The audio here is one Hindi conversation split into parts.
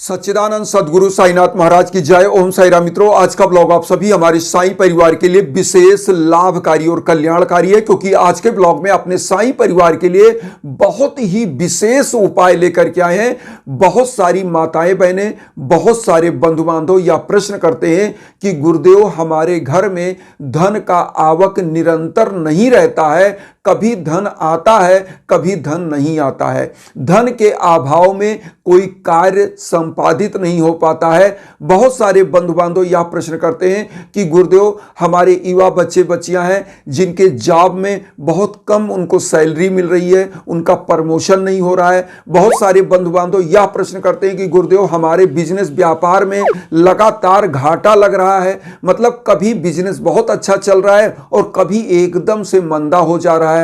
सच्चिदानंद सदगुरु साईनाथ महाराज की जय। ओम साई राम। मित्रों, आज का ब्लॉग आप सभी हमारे साईं परिवार के लिए विशेष लाभकारी और कल्याणकारी है, क्योंकि आज के ब्लॉग में अपने साईं परिवार के लिए बहुत ही विशेष उपाय लेकर के आए हैं। बहुत सारी माताएं बहनें, बहुत सारे बंधु बांधव यह प्रश्न करते हैं कि गुरुदेव, हमारे घर में धन का आवक निरंतर नहीं रहता है, कभी धन आता है कभी धन नहीं आता है, धन के अभाव में कोई कार्य संपादित नहीं हो पाता है। बहुत सारे बंधु बांधव यह प्रश्न करते हैं कि गुरुदेव, हमारे युवा बच्चे बच्चियां हैं जिनके जॉब में बहुत कम उनको सैलरी मिल रही है, उनका प्रमोशन नहीं हो रहा है। बहुत सारे बंधु बांधव यह प्रश्न करते हैं कि गुरुदेव, हमारे बिजनेस व्यापार में लगातार घाटा लग रहा है, मतलब कभी बिजनेस बहुत अच्छा चल रहा है और कभी एकदम से मंदा हो जा रहा है।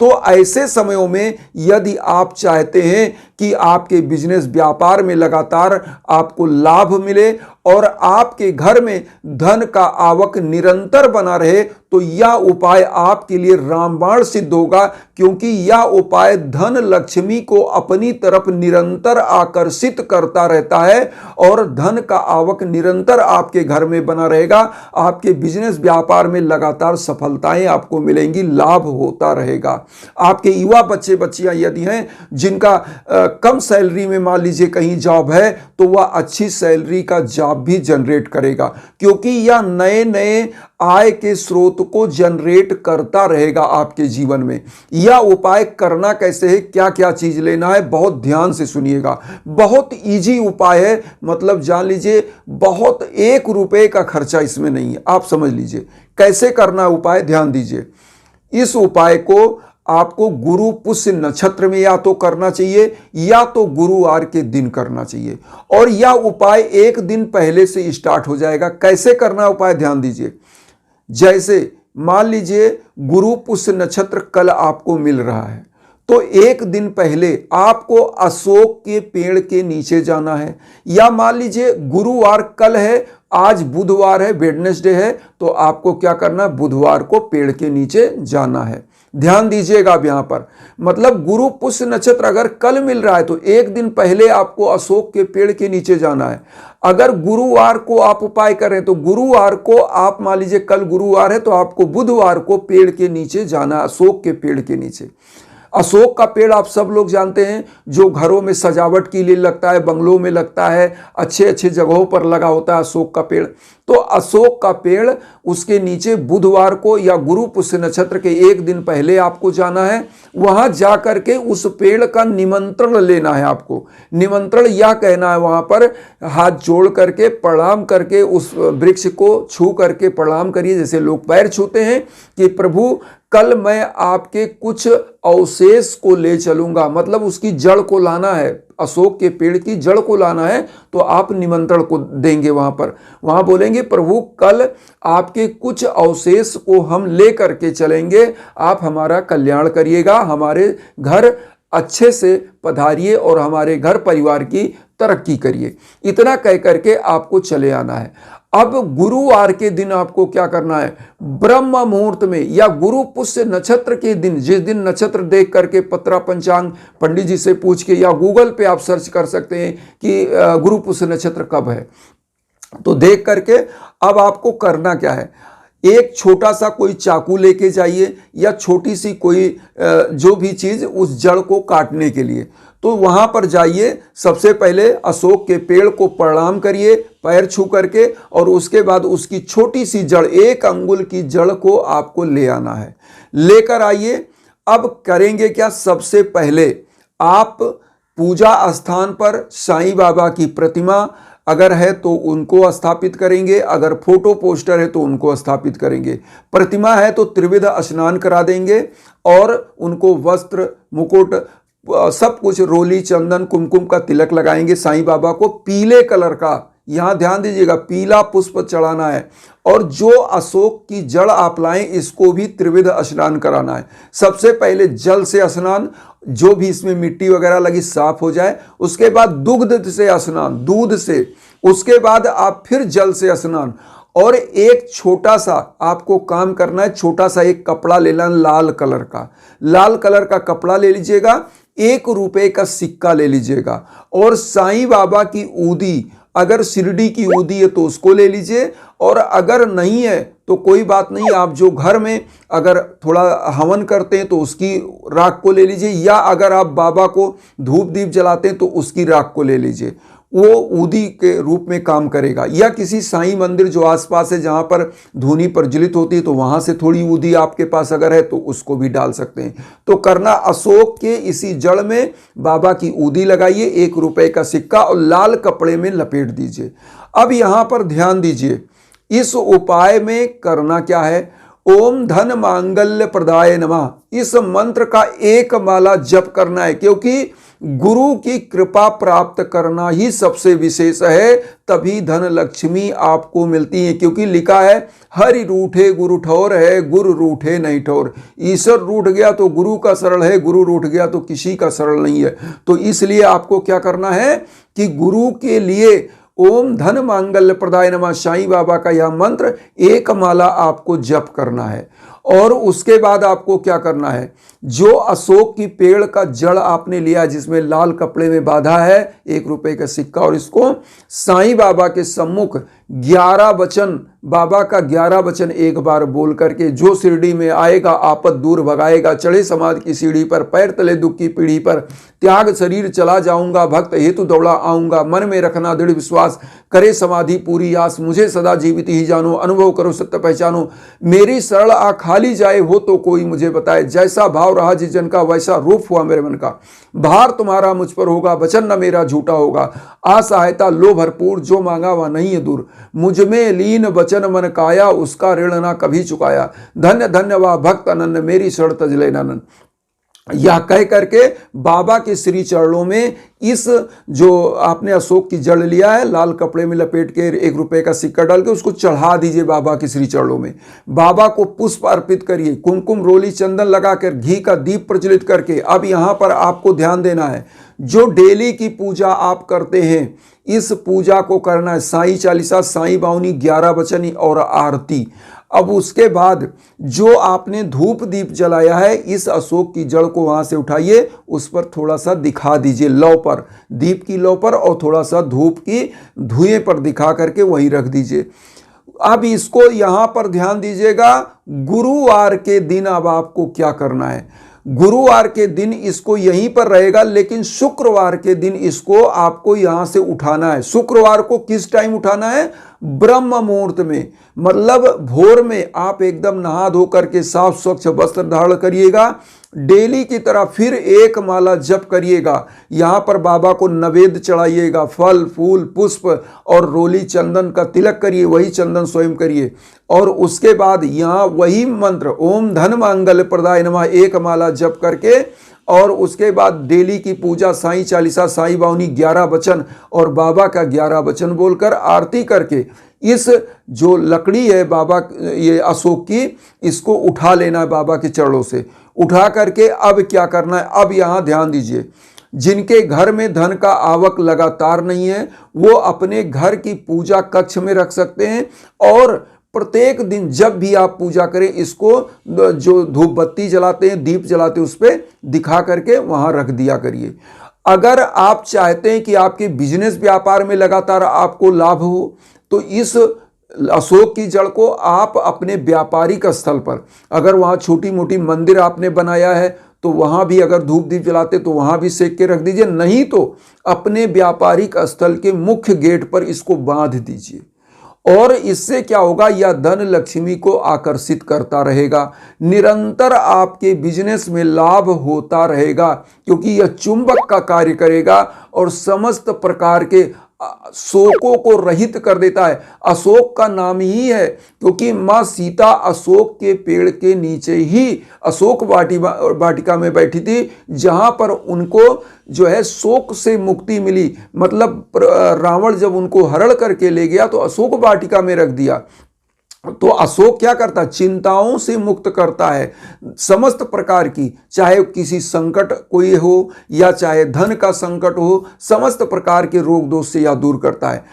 तो ऐसे समयों में यदि आप चाहते हैं कि आपके बिजनेस व्यापार में लगातार आपको लाभ मिले और आपके घर में धन का आवक निरंतर बना रहे, तो यह उपाय आपके लिए रामबाण सिद्ध होगा, क्योंकि यह उपाय धन लक्ष्मी को अपनी तरफ निरंतर आकर्षित करता रहता है और धन का आवक निरंतर आपके घर में बना रहेगा। आपके बिजनेस व्यापार में लगातार सफलताएं आपको मिलेंगी, लाभ होता रहेगा। आपके युवा बच्चे बच्चियां यदि हैं जिनका कम सैलरी में मान लीजिए कहीं जॉब है, तो वह अच्छी सैलरी का जॉब भी जनरेट करेगा, क्योंकि यह नए नए आय के स्रोत को जनरेट करता रहेगा आपके जीवन में। यह उपाय करना कैसे है, क्या क्या चीज लेना है, बहुत ध्यान से सुनिएगा। बहुत इजी उपाय है, मतलब जान लीजिए बहुत ₹1 का खर्चा इसमें नहीं है। आप समझ लीजिए कैसे करना उपाय, ध्यान दीजिए। इस उपाय को आपको गुरु पुष्य नक्षत्र में या तो करना चाहिए या तो गुरुवार के दिन करना चाहिए, और यह उपाय एक दिन पहले से स्टार्ट हो जाएगा। कैसे करना उपाय, ध्यान दीजिए। जैसे मान लीजिए गुरु पुष्य नक्षत्र कल आपको मिल रहा है, तो एक दिन पहले आपको अशोक के पेड़ के नीचे जाना है। या मान लीजिए गुरुवार कल है, आज बुधवार है, वेडनेसडे है, तो आपको क्या करना, बुधवार को पेड़ के नीचे जाना है। ध्यान दीजिएगा अब यहां पर, मतलब गुरु पुष्य नक्षत्र अगर कल मिल रहा है तो एक दिन पहले आपको अशोक के पेड़ के नीचे जाना है। अगर गुरुवार को आप उपाय करें तो गुरुवार को आप मान लीजिए कल गुरुवार है तो आपको बुधवार को पेड़ के नीचे जाना है, अशोक के पेड़ के नीचे। अशोक का पेड़ आप सब लोग जानते हैं, जो घरों में सजावट के लिए लगता है, बंगलों में लगता है, अच्छे अच्छे जगहों पर लगा होता है अशोक का पेड़। तो अशोक का पेड़, उसके नीचे बुधवार को या गुरु पुष्य नक्षत्र के एक दिन पहले आपको जाना है। वहां जाकर के उस पेड़ का निमंत्रण लेना है आपको। निमंत्रण यह कहना है, वहां पर हाथ जोड़ करके प्रणाम करके उस वृक्ष को छू करके प्रणाम करिए, जैसे लोग पैर छूते हैं कि प्रभु कल मैं आपके कुछ अवशेष को ले चलूंगा, मतलब उसकी जड़ को लाना है, अशोक के पेड़ की जड़ को लाना है। तो आप निमंत्रण को देंगे वहां पर, वहां बोलेंगे प्रभु कल आपके कुछ अवशेष को हम ले करके चलेंगे, आप हमारा कल्याण करिएगा, हमारे घर अच्छे से पधारिए और हमारे घर परिवार की तरक्की करिए। इतना कह करके आपको चले आना है। अब गुरुवार के दिन आपको क्या करना है, ब्रह्म मुहूर्त में या गुरु पुष्य नक्षत्र के दिन, जिस दिन नक्षत्र देख करके पत्रा पंचांग पंडित जी से पूछ के या गूगल पे आप सर्च कर सकते हैं कि गुरु पुष्य नक्षत्र कब है, तो देख करके अब आपको करना क्या है, एक छोटा सा कोई चाकू लेके जाइए या छोटी सी कोई जो भी चीज उस जड़ को काटने के लिए। तो वहां पर जाइए, सबसे पहले अशोक के पेड़ को प्रणाम करिए पैर छू करके, और उसके बाद उसकी छोटी सी जड़, 1 अंगुल की जड़ को आपको ले आना है। लेकर आइए। अब करेंगे क्या, सबसे पहले आप पूजा स्थान पर साईं बाबा की प्रतिमा अगर है तो उनको स्थापित करेंगे, अगर फोटो पोस्टर है तो उनको स्थापित करेंगे। प्रतिमा है तो त्रिविध स्नान करा देंगे और उनको वस्त्र मुकुट सब कुछ, रोली चंदन कुमकुम का तिलक लगाएंगे। साईं बाबा को पीले कलर का, यहां ध्यान दीजिएगा, पीला पुष्प चढ़ाना है। और जो अशोक की जड़ आप लाएं इसको भी त्रिविध स्नान कराना है। सबसे पहले जल से स्नान, जो भी इसमें मिट्टी वगैरह लगी साफ हो जाए। उसके बाद दुग्ध से स्नान, दूध से। उसके बाद आप फिर जल से स्नान, और एक छोटा सा आपको काम करना है, छोटा सा एक कपड़ा लेना लाल कलर का, लाल कलर का कपड़ा ले लीजिएगा। ₹1 का सिक्का ले लीजिएगा। और साईं बाबा की ऊदी, अगर शिरडी की ऊदी है तो उसको ले लीजिए, और अगर नहीं है तो कोई बात नहीं, आप जो घर में अगर थोड़ा हवन करते हैं तो उसकी राख को ले लीजिए, या अगर आप बाबा को धूप दीप जलाते हैं तो उसकी राख को ले लीजिए, वो ऊदी के रूप में काम करेगा। या किसी साईं मंदिर जो आसपास है जहाँ पर धूनी प्रज्वलित होती है तो वहाँ से थोड़ी ऊदी आपके पास अगर है तो उसको भी डाल सकते हैं। तो करना, अशोक के इसी जड़ में बाबा की ऊदी लगाइए, ₹1 का सिक्का और लाल कपड़े में लपेट दीजिए। अब यहाँ पर ध्यान दीजिए, इस उपाय में करना क्या है, ओम धन मांगल्य प्रदाय नमः, इस मंत्र का 1 माला जप करना है, क्योंकि गुरु की कृपा प्राप्त करना ही सबसे विशेष है, तभी धन लक्ष्मी आपको मिलती है। क्योंकि लिखा है, हरि रूठे गुरु ठौर है, गुरु रूठे नहीं ठौर। ईश्वर रूठ गया तो गुरु का शरण है, गुरु रूठ गया तो किसी का शरण नहीं है। तो इसलिए आपको क्या करना है कि गुरु के लिए ओम धन मांगल्य प्रदाय नमः साईं बाबा का यह मंत्र 1 माला आपको जप करना है। और उसके बाद आपको क्या करना है, जो अशोक की पेड़ का जड़ आपने लिया जिसमें लाल कपड़े में बांधा है ₹1 का सिक्का, और इसको साईं बाबा के सम्मुख 11 वचन, बाबा का 11 वचन एक बार बोल करके, जो शिरडी में आएगा आपद दूर भगाएगा, चढ़े समाधि की सीढ़ी पर, पैर तले दुख की पीढ़ी पर, त्याग शरीर चला जाऊंगा, भक्त हेतु दौड़ा आऊंगा, मन में रखना दृढ़ विश्वास, करे समाधि पूरी आस, मुझे सदा जीवित ही जानो, अनुभव करो सत्य पहचानो, मेरी सरल आ खाली जाए हो तो कोई मुझे बताए, जैसा भाव रहा जिस जन का वैसा रूप हुआ मेरे मन का, भार तुम्हारा मुझ पर होगा, वचन न मेरा झूठा होगा, आ सहायता लो भरपूर, जो मांगा वह नहीं है दूर, मुझ में लीन वचन मन काया, उसका ऋण ना कभी चुकाया, धन्य धन्य वह भक्त अनन्य, मेरी शरण तजले ननन। यह कह करके बाबा के श्री चरणों में इस जो आपने अशोक की जड़ लिया है लाल कपड़े में लपेट के ₹1 का सिक्का डाल के उसको चढ़ा दीजिए बाबा के श्री चरणों में। बाबा को पुष्प अर्पित करिए, कुमकुम रोली चंदन लगाकर घी का दीप प्रज्वलित करके। अब यहाँ पर आपको ध्यान देना है, जो डेली की पूजा आप करते हैं इस पूजा को करना है, साईं चालीसा, साईं बावनी, 11 वचन और आरती। अब उसके बाद जो आपने धूप दीप जलाया है इस अशोक की जड़ को वहां से उठाइए, उस पर थोड़ा सा दिखा दीजिए लौ पर, दीप की लौ पर, और थोड़ा सा धूप की धुएं पर दिखा करके वहीं रख दीजिए। अब इसको यहां पर ध्यान दीजिएगा, गुरुवार के दिन अब आपको क्या करना है, गुरुवार के दिन इसको यहीं पर रहेगा, लेकिन शुक्रवार के दिन इसको आपको यहां से उठाना है। शुक्रवार को किस टाइम उठाना है, ब्रह्म मुहूर्त में, मतलब भोर में आप एकदम नहा धो करके साफ स्वच्छ वस्त्र धारण करिएगा, डेली की तरह फिर 1 माला जप करिएगा। यहाँ पर बाबा को नवेद्य चढ़ाइएगा, फल फूल पुष्प और रोली चंदन का तिलक करिए, वही चंदन स्वयं करिए। और उसके बाद यहाँ वही मंत्र ओम धन मांगल्य प्रदाय नमः 1 माला जप करके, और उसके बाद डेली की पूजा साईं चालीसा, साईं बावनी, 11 वचन और बाबा का 11 वचन बोलकर आरती करके इस जो लकड़ी है बाबा ये अशोक की, इसको उठा लेना है बाबा के चरणों से। उठा करके अब क्या करना है, अब यहाँ ध्यान दीजिए, जिनके घर में धन का आवक लगातार नहीं है वो अपने घर की पूजा कक्ष में रख सकते हैं, और प्रत्येक दिन जब भी आप पूजा करें इसको जो धूप बत्ती जलाते हैं, दीप जलाते हैं, उस पर दिखा करके वहां रख दिया करिए। अगर आप चाहते हैं कि आपके बिजनेस व्यापार में लगातार आपको लाभ हो तो इस अशोक की जड़ को आप अपने व्यापारिक स्थल पर, अगर वहाँ छोटी मोटी मंदिर आपने बनाया है तो वहाँ भी अगर धूप दीप जलाते तो वहाँ भी सेक के रख दीजिए, नहीं तो अपने व्यापारिक स्थल के मुख्य गेट पर इसको बांध दीजिए। और इससे क्या होगा, यह धन लक्ष्मी को आकर्षित करता रहेगा, निरंतर आपके बिजनेस में लाभ होता रहेगा, क्योंकि यह चुंबक का कार्य करेगा और समस्त प्रकार के शोकों को रहित कर देता है। अशोक का नाम ही है क्योंकि माँ सीता अशोक के पेड़ के नीचे ही अशोक वाटिका में बैठी थी, जहां पर उनको जो है शोक से मुक्ति मिली। मतलब रावण जब उनको हरण करके ले गया तो अशोक वाटिका में रख दिया। तो अशोक क्या करता है, चिंताओं से मुक्त करता है, समस्त प्रकार की, चाहे किसी संकट कोई हो या चाहे धन का संकट हो, समस्त प्रकार के रोग दोष से यह दूर करता है।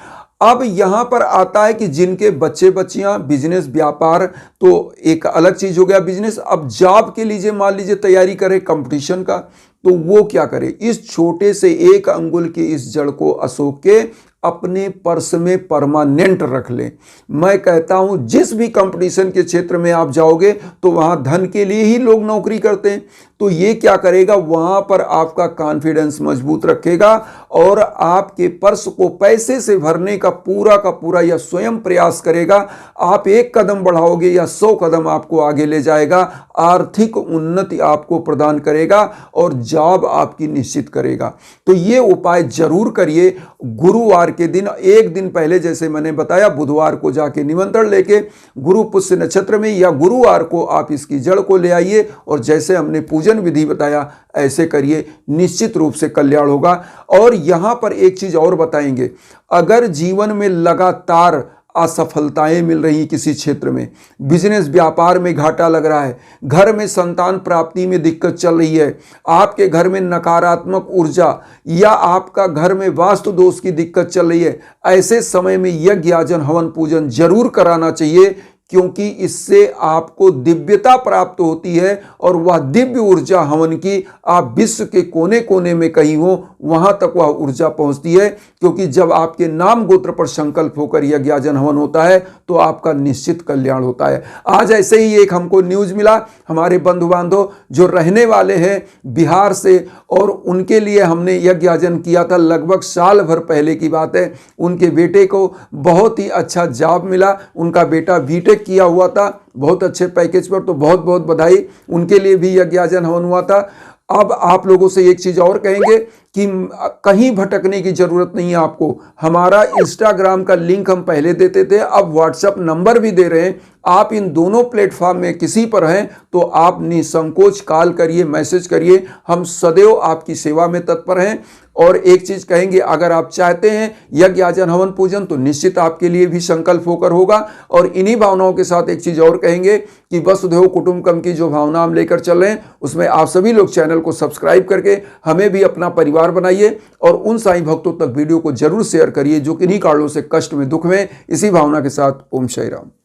अब यहाँ पर आता है कि जिनके बच्चे बच्चियाँ बिजनेस व्यापार तो एक अलग चीज हो गया बिजनेस, अब जॉब के लीजिए मान लीजिए तैयारी करें कंपटीशन का, तो वो क्या करे, इस छोटे से 1 अंगुल की इस जड़ को अशोक के अपने पर्स में परमानेंट रख लें। मैं कहता हूं जिस भी कंपटीशन के क्षेत्र में आप जाओगे तो वहां धन के लिए ही लोग नौकरी करते हैं, तो ये क्या करेगा, वहां पर आपका कॉन्फिडेंस मजबूत रखेगा और आपके पर्स को पैसे से भरने का पूरा यह स्वयं प्रयास करेगा। आप 1 कदम बढ़ाओगे या 100 कदम आपको आगे ले जाएगा, आर्थिक उन्नति आपको प्रदान करेगा और जॉब आपकी निश्चित करेगा। तो ये उपाय जरूर करिए। गुरुवार के दिन 1 दिन पहले, जैसे मैंने बताया, बुधवार को जाके निमंत्रण लेके गुरु पुष्य नक्षत्र में या गुरुवार को आप इसकी जड़ को ले आइए और जैसे हमने पूजन विधि बताया ऐसे करिए, निश्चित रूप से कल्याण होगा। और यहां पर एक चीज और बताएंगे, अगर जीवन में लगातार असफलताएं मिल रही किसी क्षेत्र में, बिजनेस व्यापार में घाटा लग रहा है, घर में संतान प्राप्ति में दिक्कत चल रही है, आपके घर में नकारात्मक ऊर्जा या आपका घर में वास्तु दोष की दिक्कत चल रही है, ऐसे समय में यज्ञ याजन हवन पूजन जरूर कराना चाहिए, क्योंकि इससे आपको दिव्यता प्राप्त होती है और वह दिव्य ऊर्जा हवन की आप विश्व के कोने कोने में कहीं हो वहां तक वह ऊर्जा पहुंचती है। क्योंकि जब आपके नाम गोत्र पर संकल्प होकर यज्ञ याजन हवन होता है तो आपका निश्चित कल्याण होता है। आज ऐसे ही एक हमको न्यूज मिला, हमारे बंधु बांधव जो रहने वाले हैं बिहार से, और उनके लिए हमने यज्ञ याजन किया था, लगभग साल भर पहले की बात है। उनके बेटे को बहुत ही अच्छा जॉब मिला, उनका बेटा बीटेक किया हुआ था बहुत अच्छे पैकेज पर, तो बहुत बहुत बधाई। उनके लिए भी यज्ञ याजन हवन हुआ था। अब आप लोगों से एक चीज और कहेंगे कि कहीं भटकने की जरूरत नहीं है आपको। हमारा इंस्टाग्राम का लिंक हम पहले देते थे, अब व्हाट्सएप नंबर भी दे रहे हैं। आप इन दोनों प्लेटफॉर्म में किसी पर हैं तो आप निसंकोच कॉल करिए, मैसेज करिए, हम सदैव आपकी सेवा में तत्पर हैं। और एक चीज कहेंगे, अगर आप चाहते हैं यज्ञ याजन हवन पूजन तो निश्चित आपके लिए भी संकल्प होकर होगा। और इन्हीं भावनाओं के साथ एक चीज और कहेंगे कि वसुधैव कुटुंबकम की जो भावना हम लेकर चल रहे हैं उसमें आप सभी लोग चैनल को सब्सक्राइब करके हमें भी अपना परिवार बनाइए और उन साईं भक्तों तक वीडियो को जरूर शेयर करिए जो किन्हीं कारणों से कष्ट में, दुख में। इसी भावना के साथ ओम साई राम।